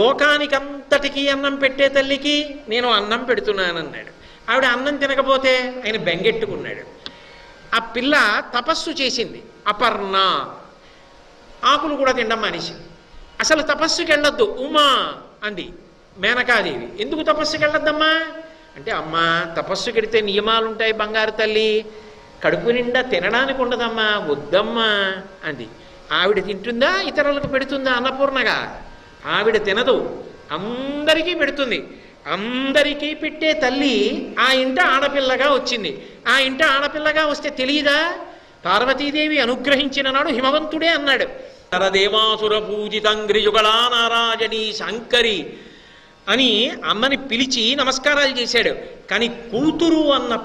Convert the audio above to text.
లోకానికంతటికీ అన్నం పెట్టే తల్లికి నేను అన్నం పెడుతున్నానన్నాడు. ఆవిడ అన్నం తినకపోతే ఆయన బెంగెట్టుకున్నాడు. ఆ పిల్ల తపస్సు చేసింది, అపర్ణ, ఆకులు కూడా తినడం మానేసింది. అసలు తపస్సుకి వెళ్ళొద్దు ఉమా అంది మేనకాదేవి. ఎందుకు తపస్సుకి వెళ్ళొద్దమ్మా అంటే, అమ్మా తపస్సుకి వెడితే నియమాలు ఉంటాయి బంగారు తల్లి, కడుపు నిండా తినడానికి ఉండదమ్మా, వద్దమ్మా అంది. ఆవిడ తింటుందా, ఇతరులకు పెడుతుందా అన్నపూర్ణగా? ఆవిడ తినదు, అందరికీ పెడుతుంది. అందరికీ పెట్టే తల్లి ఆ ఇంట ఆడపిల్లగా వచ్చింది. ఆ ఇంట ఆడపిల్లగా వస్తే తెలియదా? పార్వతీదేవి అనుగ్రహించిన నాడు హిమవంతుడే అన్నాడు, నరదేవాసుర పూజితంగ్రియుగళా నారాయణీ శంకరి అని అమ్మని పిలిచి నమస్కారాలు చేశాడు. కానీ కూతురు అన్న